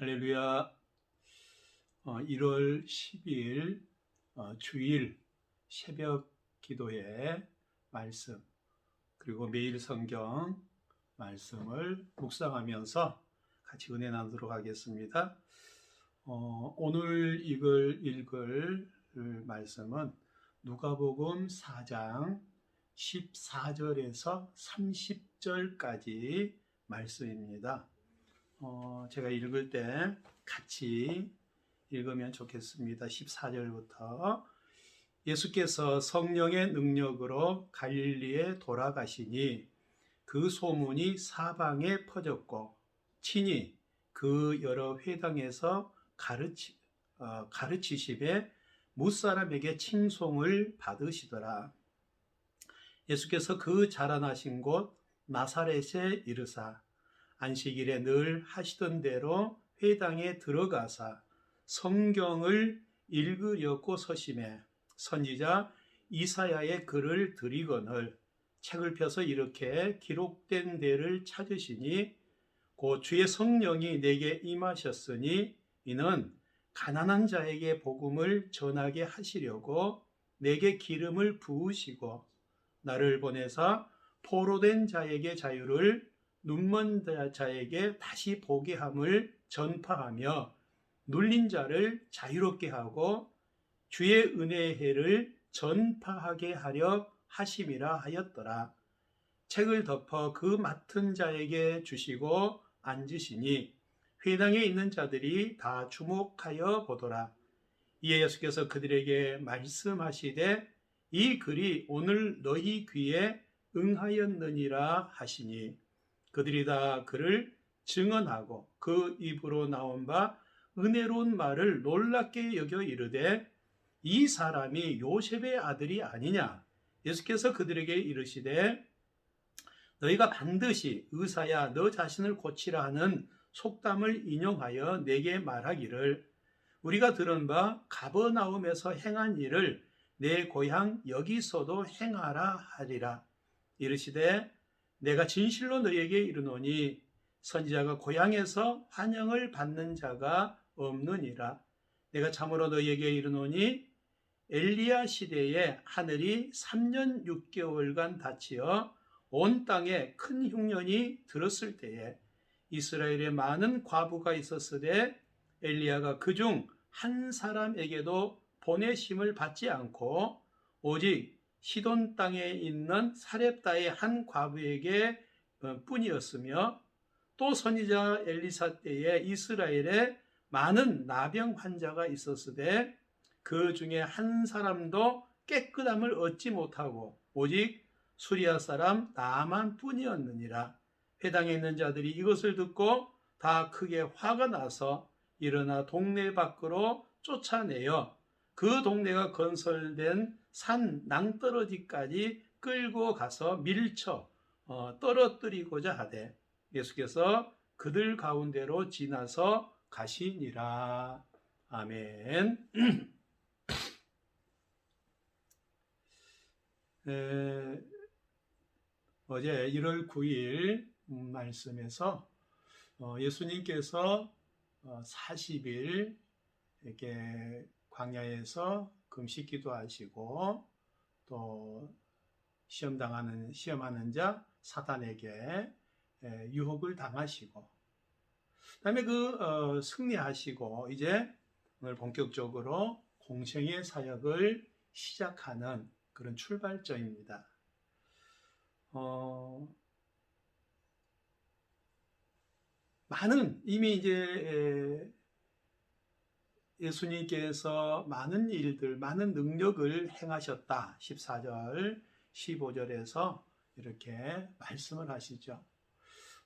할렐루야. 1월 12일 주일 새벽 기도의 말씀, 그리고 매일 성경 말씀을 묵상하면서 같이 은혜 나누도록 하겠습니다. 오늘 읽을 말씀은 누가복음 4장 14절에서 30절까지 말씀입니다. 제가 읽을 때 같이 읽으면 좋겠습니다. 14절부터 예수께서 성령의 능력으로 갈릴리에 돌아가시니 그 소문이 사방에 퍼졌고 친히 그 여러 회당에서 가르치심에 무사람에게 칭송을 받으시더라. 예수께서 그 자라나신 곳 나사렛에 이르사 안식일에 늘 하시던 대로 회당에 들어가사 성경을 읽으려고 서심해 선지자 이사야의 글을 들이거늘 책을 펴서 이렇게 기록된 데를 찾으시니 곧 주의 성령이 내게 임하셨으니 이는 가난한 자에게 복음을 전하게 하시려고 내게 기름을 부으시고 나를 보내사 포로된 자에게 자유를 눈먼 자에게 다시 보게 함을 전파하며 눌린 자를 자유롭게 하고 주의 은혜의 해를 전파하게 하려 하심이라 하였더라. 책을 덮어 그 맡은 자에게 주시고 앉으시니 회당에 있는 자들이 다 주목하여 보더라. 이에 예수께서 그들에게 말씀하시되 이 글이 오늘 너희 귀에 응하였느니라 하시니 그들이 다 그를 증언하고 그 입으로 나온 바 은혜로운 말을 놀랍게 여겨 이르되 이 사람이 요셉의 아들이 아니냐. 예수께서 그들에게 이르시되 너희가 반드시 의사야 너 자신을 고치라 하는 속담을 인용하여 내게 말하기를 우리가 들은 바 가버나움에서 행한 일을 내 고향 여기서도 행하라 하리라. 이르시되 내가 진실로 너희에게 이르노니 선지자가 고향에서 환영을 받는 자가 없느니라. 내가 참으로 너희에게 이르노니 엘리야 시대에 하늘이 3년 6개월간 닫히어 온 땅에 큰 흉년이 들었을 때에 이스라엘에 많은 과부가 있었으되 엘리야가 그중 한 사람에게도 보내심을 받지 않고 오직 시돈 땅에 있는 사렙다의 한 과부에게 뿐이었으며 또 선지자 엘리사 때에 이스라엘에 많은 나병 환자가 있었으되 그 중에 한 사람도 깨끗함을 얻지 못하고 오직 수리아 사람 나만 뿐이었느니라. 회당에 있는 자들이 이것을 듣고 다 크게 화가 나서 일어나 동네 밖으로 쫓아내어 그 동네가 건설된 산 낭떠러지까지 끌고 가서 밀쳐 떨어뜨리고자 하되 예수께서 그들 가운데로 지나서 가시니라. 아멘. 어제 1월 9일 말씀에서 예수님께서 40일 이렇게 광야에서 금식 기도하시고 또 시험하는 자 사단에게 유혹을 당하시고 그다음에 승리하시고 이제 오늘 본격적으로 공생의 사역을 시작하는 그런 출발점입니다. 이미 이제 예수님께서 많은 일들, 많은 능력을 행하셨다. 14절, 15절에서 이렇게 말씀을 하시죠.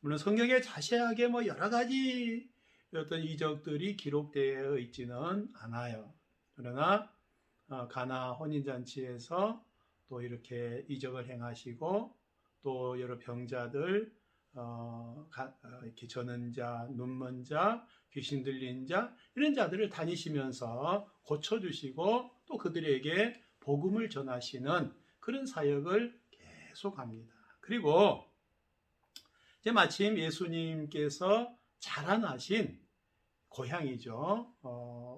물론 성경에 자세하게 여러 가지 어떤 이적들이 기록되어 있지는 않아요. 그러나 가나 혼인잔치에서 또 이렇게 이적을 행하시고 또 여러 병자들, 이렇게 저는 자, 눈먼 자, 귀신 들린 자 이런 자들을 다니시면서 고쳐주시고 또 그들에게 복음을 전하시는 그런 사역을 계속합니다. 그리고 이제 마침 예수님께서 자라나신 고향이죠.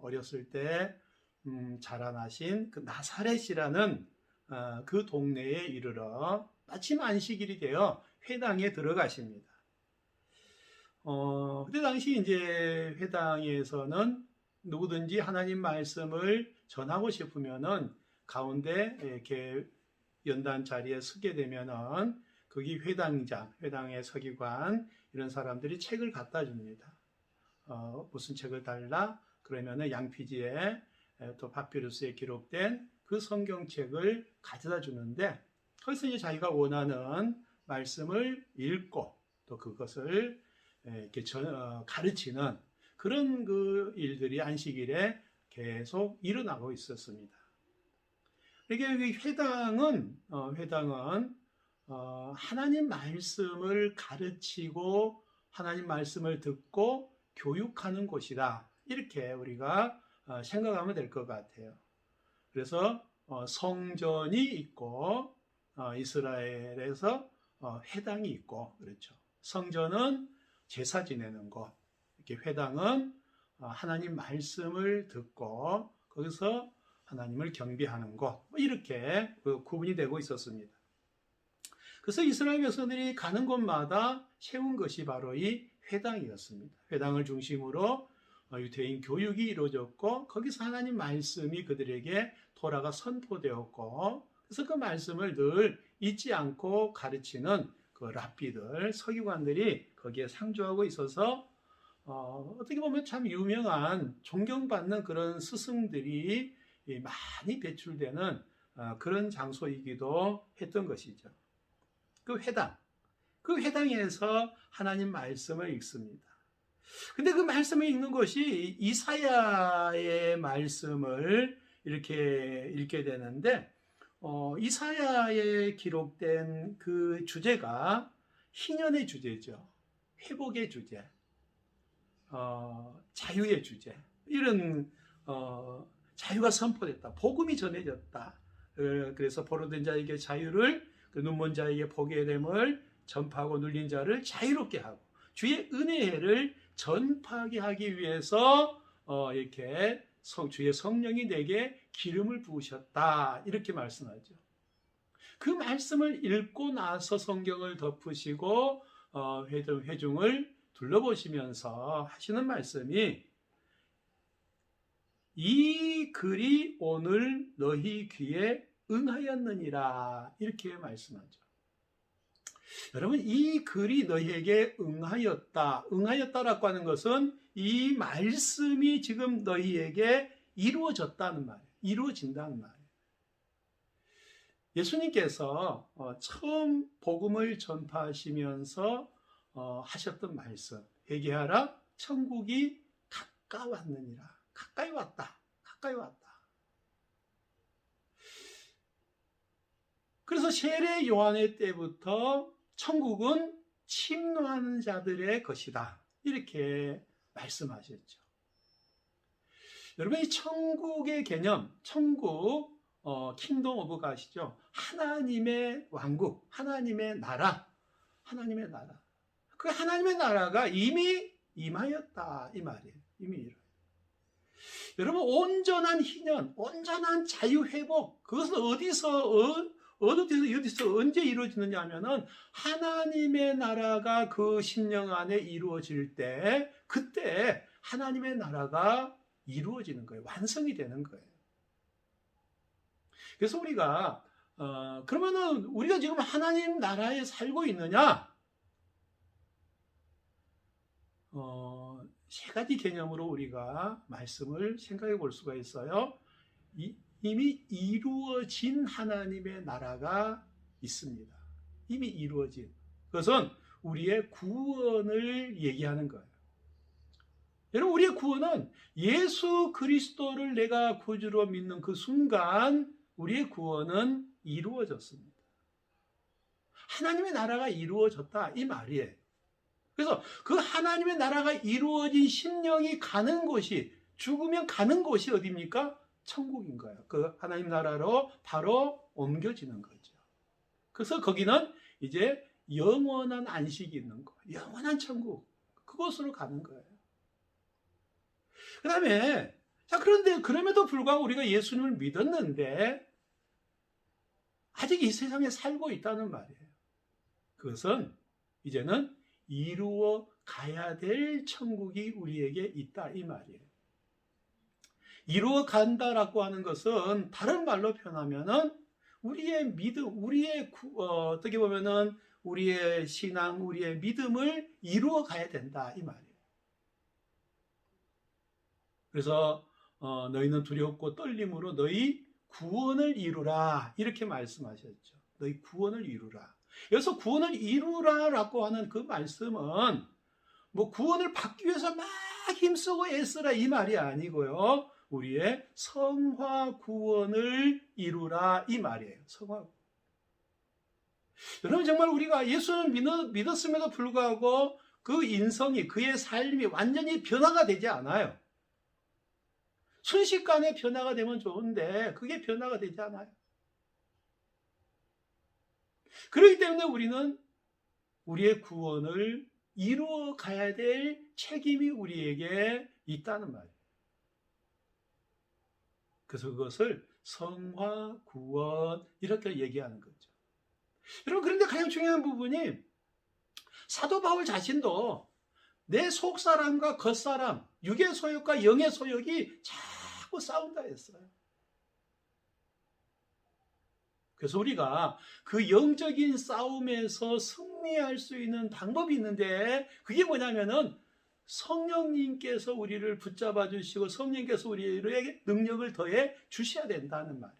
어렸을 때 자라나신 그 나사렛이라는 그 동네에 이르러 마침 안식일이 되어 회당에 들어가십니다. 그때 당시 이제 회당에서는 누구든지 하나님 말씀을 전하고 싶으면은 가운데 이렇게 연단 자리에 서게 되면은 거기 회당장, 회당의 서기관 이런 사람들이 책을 갖다 줍니다. 무슨 책을 달라? 그러면은 양피지에 또 파피루스에 기록된 그 성경책을 가져다 주는데 거기서 이제 자기가 원하는 말씀을 읽고 또 그것을 이렇게 가르치는 그런 그 일들이 안식일에 계속 일어나고 있었습니다. 이게 회당은 하나님 말씀을 가르치고 하나님 말씀을 듣고 교육하는 곳이다. 이렇게 우리가 생각하면 될 것 같아요. 그래서 성전이 있고 이스라엘에서 회당이 있고 그렇죠. 성전은 제사 지내는 곳, 이렇게 회당은 하나님 말씀을 듣고 거기서 하나님을 경배하는 곳, 이렇게 구분이 되고 있었습니다. 그래서 이스라엘 백성들이 가는 곳마다 세운 것이 바로 이 회당이었습니다. 회당을 중심으로 유대인 교육이 이루어졌고 거기서 하나님 말씀이 그들에게 토라가 선포되었고 그래서 그 말씀을 늘 잊지 않고 가르치는 그 랍비들, 서기관들이 거기에 상주하고 있어서 어떻게 보면 참 유명한 존경받는 그런 스승들이 많이 배출되는 그런 장소이기도 했던 것이죠. 그 회당에서 하나님 말씀을 읽습니다. 근데 그 말씀을 읽는 것이 이사야의 말씀을 이렇게 읽게 되는데 이사야에 기록된 그 주제가 희년의 주제죠. 회복의 주제, 자유의 주제, 이런 자유가 선포됐다. 복음이 전해졌다. 그래서 포로된 자에게 자유를, 그 눈먼 자에게 복의 됨을 전파하고 눌린 자를 자유롭게 하고 주의 은혜를 전파하게 하기 위해서 이렇게 주의 성령이 내게 기름을 부으셨다. 이렇게 말씀하죠. 그 말씀을 읽고 나서 성경을 덮으시고 회중을 둘러보시면서 하시는 말씀이 이 글이 오늘 너희 귀에 응하였느니라 이렇게 말씀하죠. 여러분 이 글이 너희에게 응하였다라고 하는 것은 이 말씀이 지금 너희에게 이루어졌다는 말이에요. 이루어진다는 말이에요. 예수님께서 처음 복음을 전파하시면서 하셨던 말씀, 회개하라 천국이 가까웠느니라. 가까이 왔다. 그래서 세례 요한의 때부터 천국은 침노하는 자들의 것이다. 이렇게 말씀하셨죠. 여러분 이 천국의 개념, 천국, 킹덤 오브 갓이죠. 하나님의 왕국, 하나님의 나라. 그 하나님의 나라가 이미 임하였다 이 말이에요. 이미 이루어졌다. 여러분 온전한 희년, 온전한 자유 회복, 그것은 어디서 언제 이루어지느냐 하면은 하나님의 나라가 그 심령 안에 이루어질 때 그때 하나님의 나라가 이루어지는 거예요. 완성이 되는 거예요. 그래서 우리가 그러면은 우리가 지금 하나님 나라에 살고 있느냐? 세 가지 개념으로 우리가 말씀을 생각해 볼 수가 있어요. 이미 이루어진 하나님의 나라가 있습니다. 이미 이루어진. 그것은 우리의 구원을 얘기하는 거예요. 여러분, 우리의 구원은 예수 그리스도를 내가 구주로 믿는 그 순간 우리의 구원은 이루어졌습니다. 하나님의 나라가 이루어졌다 이 말이에요. 그래서 그 하나님의 나라가 이루어진 심령이 가는 곳이, 죽으면 가는 곳이 어디입니까? 천국인 거예요. 그 하나님 나라로 바로 옮겨지는 거죠. 그래서 거기는 이제 영원한 안식이 있는 거, 영원한 천국, 그곳으로 가는 거예요. 그 다음에, 자, 그런데, 그럼에도 불구하고 우리가 예수님을 믿었는데, 아직 이 세상에 살고 있다는 말이에요. 그것은 이제는 이루어 가야 될 천국이 우리에게 있다, 이 말이에요. 이루어 간다라고 하는 것은 다른 말로 표현하면은 우리의 믿음, 어떻게 보면은 우리의 신앙, 우리의 믿음을 이루어 가야 된다, 이 말이에요. 그래서 너희는 두렵고 떨림으로 너희 구원을 이루라, 이렇게 말씀하셨죠. 너희 구원을 이루라. 여기서 구원을 이루라라고 하는 그 말씀은 뭐 구원을 받기 위해서 막 힘쓰고 애쓰라, 이 말이 아니고요. 우리의 성화 구원을 이루라, 이 말이에요. 성화. 여러분, 정말 우리가 예수를 믿었음에도 불구하고 그 인성이, 그의 삶이 완전히 변화가 되지 않아요. 순식간에 변화가 되면 좋은데 그게 변화가 되지 않아요. 그렇기 때문에 우리는 우리의 구원을 이루어 가야 될 책임이 우리에게 있다는 말이에요. 그래서 그것을 성화, 구원, 이렇게 얘기하는 거죠. 여러분, 그런데 가장 중요한 부분이 사도 바울 자신도 내 속사람과 겉사람, 육의 소욕과 영의 소욕이 자꾸 싸운다 했어요. 그래서 우리가 그 영적인 싸움에서 승리할 수 있는 방법이 있는데, 그게 뭐냐면은 성령님께서 우리를 붙잡아 주시고 성령님께서 우리에게 능력을 더해 주셔야 된다는 말이죠.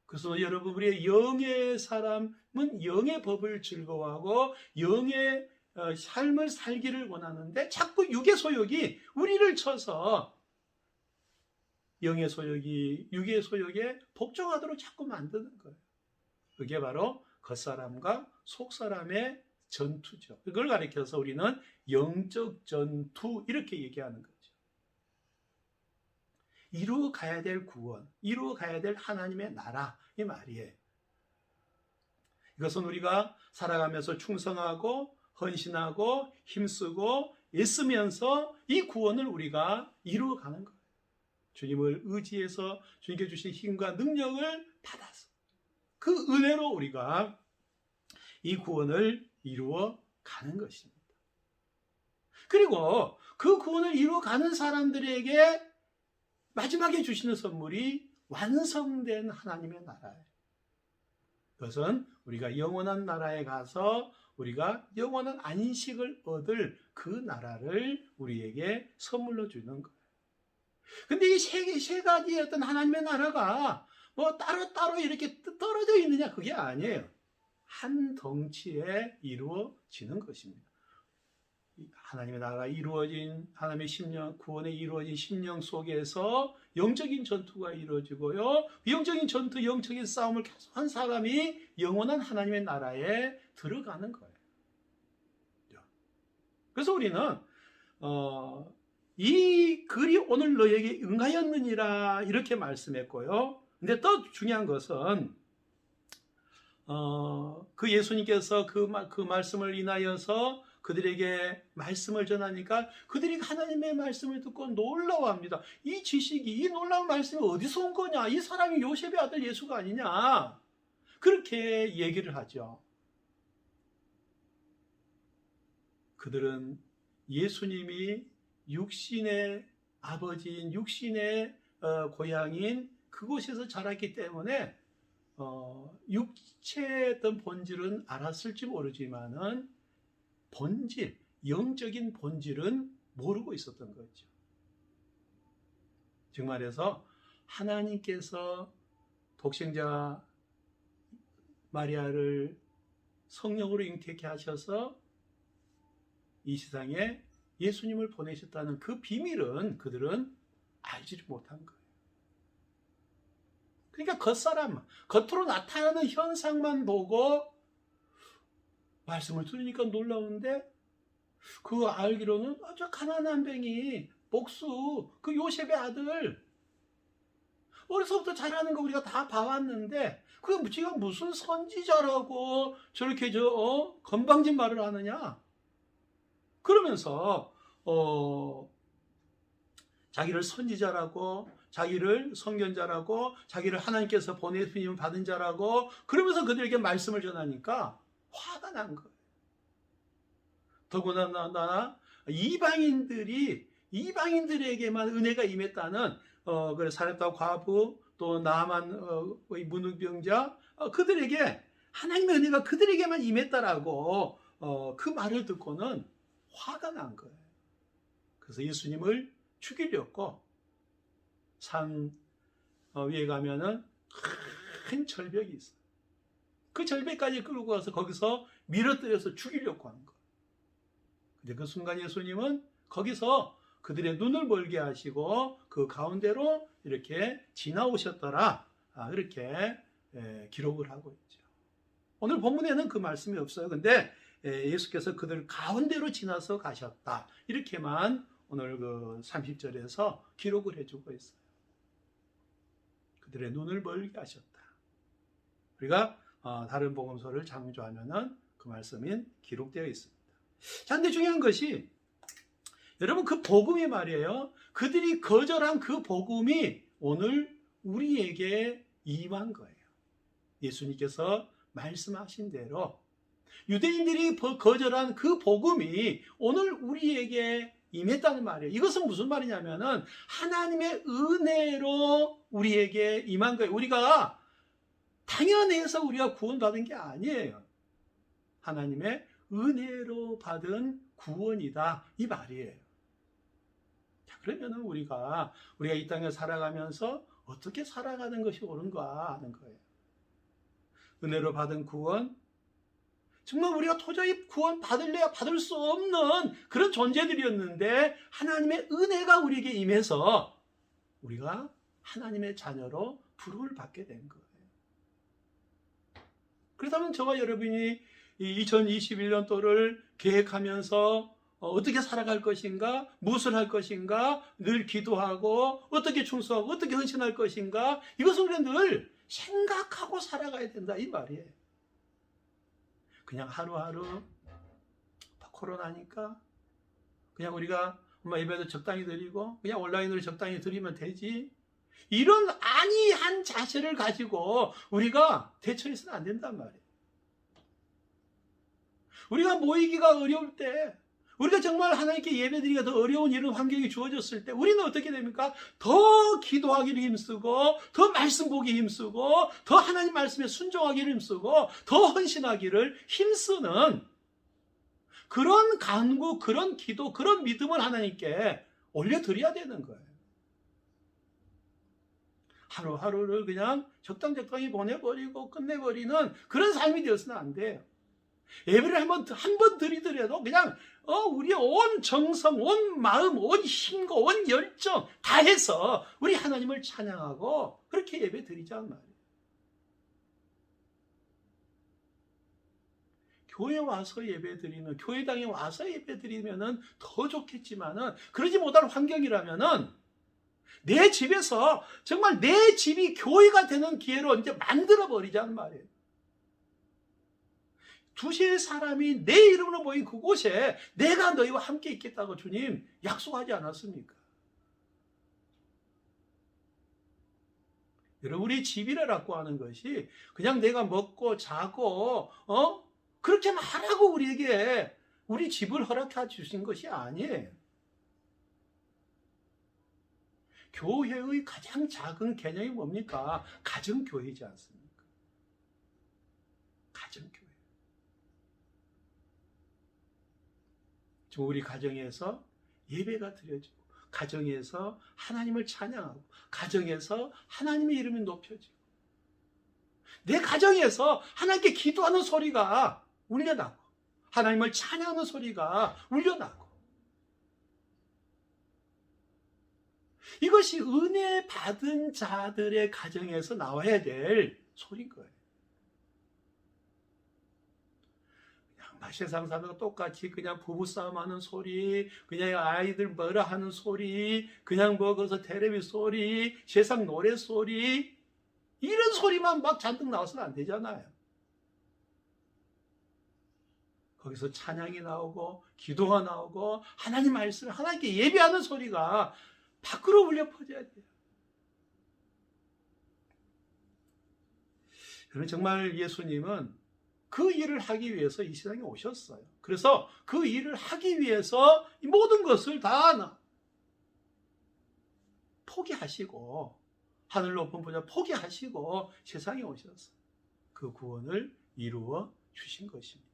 그래서 여러분, 우리의 영의 사람은 영의 법을 즐거워하고 영의 삶을 살기를 원하는데 자꾸 육의 소욕이 우리를 쳐서 영의 소욕이 육의 소욕에 복종하도록 자꾸 만드는 거예요. 그게 바로 겉사람과 속사람의 전투죠. 그걸 가리켜서 우리는 영적 전투, 이렇게 얘기하는 거죠. 이루어 가야 될 구원, 이루어 가야 될 하나님의 나라, 이 말이에요. 이것은 우리가 살아가면서 충성하고 헌신하고 힘쓰고 애쓰면서 이 구원을 우리가 이루어 가는 거예요. 주님을 의지해서 주님께 주신 힘과 능력을 받아서 그 은혜로 우리가 이 구원을 이루어 가는 것입니다. 그리고 그 구원을 이루어 가는 사람들에게 마지막에 주시는 선물이 완성된 하나님의 나라예요. 그것은 우리가 영원한 나라에 가서 우리가 영원한 안식을 얻을 그 나라를 우리에게 선물로 주는 거예요. 근데 이 세 가지의 어떤 하나님의 나라가 뭐 따로따로 이렇게 떨어져 있느냐, 그게 아니에요. 한 덩치에 이루어지는 것입니다. 하나님의 나라가 이루어진, 하나님의 심령, 구원에 이루어진 심령 속에서 영적인 전투가 이루어지고요. 영적인 전투, 영적인 싸움을 계속한 사람이 영원한 하나님의 나라에 들어가는 거예요. 그래서 우리는 이 글이 오늘 너에게 응하였느니라, 이렇게 말씀했고요. 근데 또 중요한 것은 그 예수님께서 그 말씀을 인하여서 그들에게 말씀을 전하니까 그들이 하나님의 말씀을 듣고 놀라워합니다. 이 지식이, 이 놀라운 말씀이 어디서 온 거냐? 이 사람이 요셉의 아들 예수가 아니냐? 그렇게 얘기를 하죠. 그들은 예수님이 육신의 아버지인, 육신의 고향인 그곳에서 자랐기 때문에 육체의 어떤 본질은 알았을지 모르지만은 본질, 영적인 본질은 모르고 있었던 거죠. 즉 말해서 하나님께서 독생자 마리아를 성령으로 잉태케 하셔서 이 세상에 예수님을 보내셨다는 그 비밀은 그들은 알지를 못한 거예요. 그러니까 겉사람, 겉으로 나타나는 현상만 보고 말씀을 들으니까 놀라운데, 그거 알기로는 저 가난한 뱅이 복수, 그 요셉의 아들, 어려서부터 잘하는 거 우리가 다 봐왔는데 그게 지가 무슨 선지자라고 저렇게 건방진 말을 하느냐? 그러면서 자기를 선지자라고, 자기를 선견자라고, 자기를 하나님께서 보내심 받은 자라고, 그러면서 그들에게 말씀을 전하니까 화가 난 거예요. 더구나 이방인들에게만 은혜가 임했다는 그래 사렙과 과부, 또 나아만의 문둥병자, 그들에게 하나님의 은혜가 그들에게만 임했다라고 그 말을 듣고는 화가 난 거예요. 그래서 예수님을 죽이려고 산 위에 가면은 큰 절벽이 있어요. 그 절벽까지 끌고 가서 거기서 밀어뜨려서 죽이려고 하는 거예요. 근데 그 순간 예수님은 거기서 그들의 눈을 멀게 하시고 그 가운데로 이렇게 지나오셨더라. 이렇게 기록을 하고 있죠. 오늘 본문에는 그 말씀이 없어요. 근데 예수께서 그들 가운데로 지나서 가셨다. 이렇게만 오늘 그 30절에서 기록을 해주고 있어요. 그들의 눈을 멀게 하셨다. 우리가 다른 복음서를 참조하면은 그 말씀이 기록되어 있습니다. 자, 근데 중요한 것이 여러분 그 복음이 말이에요. 그들이 거절한 그 복음이 오늘 우리에게 임한 거예요. 예수님께서 말씀하신 대로 유대인들이 거절한 그 복음이 오늘 우리에게 임했다는 말이에요. 이것은 무슨 말이냐면은 하나님의 은혜로 우리에게 임한 거예요. 우리가 당연해서 우리가 구원받은 게 아니에요. 하나님의 은혜로 받은 구원이다 이 말이에요. 자, 그러면은 우리가 이 땅에 살아가면서 어떻게 살아가는 것이 옳은가 하는 거예요. 은혜로 받은 구원, 정말 우리가 도저히 구원 받을래야 받을 수 없는 그런 존재들이었는데 하나님의 은혜가 우리에게 임해서 우리가 하나님의 자녀로 부름을 받게 된 거예요. 그렇다면 저와 여러분이 이 2021년도를 계획하면서 어떻게 살아갈 것인가, 무엇을 할 것인가, 늘 기도하고 어떻게 충성하고 어떻게 헌신할 것인가, 이것을 우리가 늘 생각하고 살아가야 된다 이 말이에요. 그냥 하루하루 코로나니까 그냥 우리가 예배도 적당히 드리고 그냥 온라인으로 적당히 드리면 되지, 이런 안이한 자세를 가지고 우리가 대처해서는 안 된단 말이에요. 우리가 모이기가 어려울 때, 우리가 정말 하나님께 예배드리기가 더 어려운 이런 환경이 주어졌을 때 우리는 어떻게 됩니까? 더 기도하기를 힘쓰고, 더 말씀 보기 힘쓰고, 더 하나님 말씀에 순종하기를 힘쓰고, 더 헌신하기를 힘쓰는 그런 간구, 그런 기도, 그런 믿음을 하나님께 올려드려야 되는 거예요. 하루하루를 그냥 적당히 보내버리고 끝내버리는 그런 삶이 되어서는 안 돼요. 예배를 한 번 드리더라도 그냥 우리의 온 정성, 온 마음, 온 힘과 온 열정 다 해서 우리 하나님을 찬양하고 그렇게 예배 드리자는 말이에요. 교회 와서 예배 드리는, 교회당에 와서 예배 드리면은 더 좋겠지만은 그러지 못할 환경이라면은 내 집에서 정말 내 집이 교회가 되는 기회로 이제 만들어 버리자는 말이에요. 두세 사람이 내 이름으로 모인 그곳에 내가 너희와 함께 있겠다고 주님 약속하지 않았습니까? 여러분, 우리 집이라고 하는 것이 그냥 내가 먹고 자고 그렇게 말하고 우리에게 우리 집을 허락해 주신 것이 아니에요. 교회의 가장 작은 개념이 뭡니까? 가정교회이지 않습니까? 가정교회. 지금 우리 가정에서 예배가 드려지고, 가정에서 하나님을 찬양하고, 가정에서 하나님의 이름이 높여지고, 내 가정에서 하나님께 기도하는 소리가 울려나고, 하나님을 찬양하는 소리가 울려나고, 이것이 은혜 받은 자들의 가정에서 나와야 될 소리인 거예요. 세상 사람과 똑같이 그냥 부부싸움 하는 소리, 그냥 아이들 뭐라 하는 소리, 그냥 거기서 텔레비 소리, 세상 노래 소리, 이런 소리만 막 잔뜩 나와서는 안 되잖아요. 거기서 찬양이 나오고 기도가 나오고 하나님 말씀을 하나님께 예배하는 소리가 밖으로 울려 퍼져야 돼요. 여러분, 정말 예수님은 그 일을 하기 위해서 이 세상에 오셨어요. 그래서 그 일을 하기 위해서 이 모든 것을 다 포기하시고, 하늘 높은 보좌 포기하시고 세상에 오셔서 그 구원을 이루어 주신 것입니다.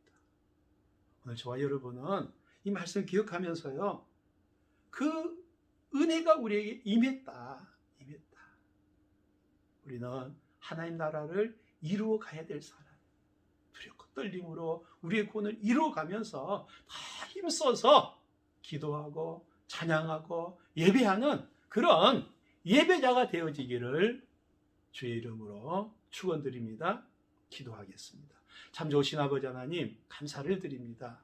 오늘 저와 여러분은 이 말씀 기억하면서요, 그 은혜가 우리에게 임했다. 우리는 하나님 나라를 이루어 가야 될 사람, 두렵고 떨림으로 우리의 구원을 이루어 가면서 다 힘써서 기도하고 찬양하고 예배하는 그런 예배자가 되어지기를 주의 이름으로 축원드립니다. 기도하겠습니다. 참 좋으신 아버지 하나님, 감사를 드립니다.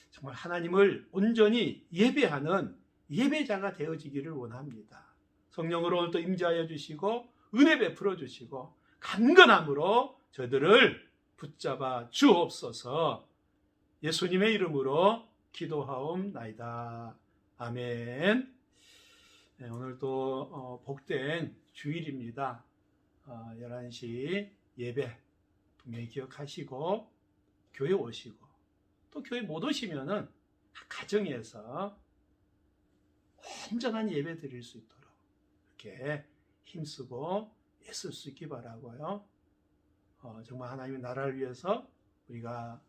정말 하나님을 온전히 예배하는 예배자가 되어지기를 원합니다. 성령으로 오늘 또 임재하여 주시고 은혜 베풀어 주시고 강건함으로 저희들을 붙잡아 주옵소서. 예수님의 이름으로 기도하옵나이다. 아멘. 네, 오늘도 복된 주일입니다. 11시 예배 분명히 기억하시고 교회 오시고, 또 교회 못 오시면은 가정에서 온전한 예배 드릴 수 있도록 이렇게 힘쓰고 애쓸 수 있기 바라고요. 정말 하나님의 나라를 위해서 우리가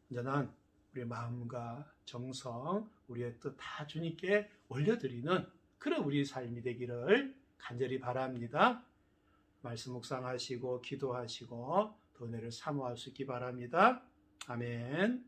온전한 우리의 마음과 정성, 우리의 뜻 다 주님께 올려드리는 그런 우리 삶이 되기를 간절히 바랍니다. 말씀 묵상하시고 기도하시고 더 은혜를 사모할 수 있기 바랍니다. 아멘.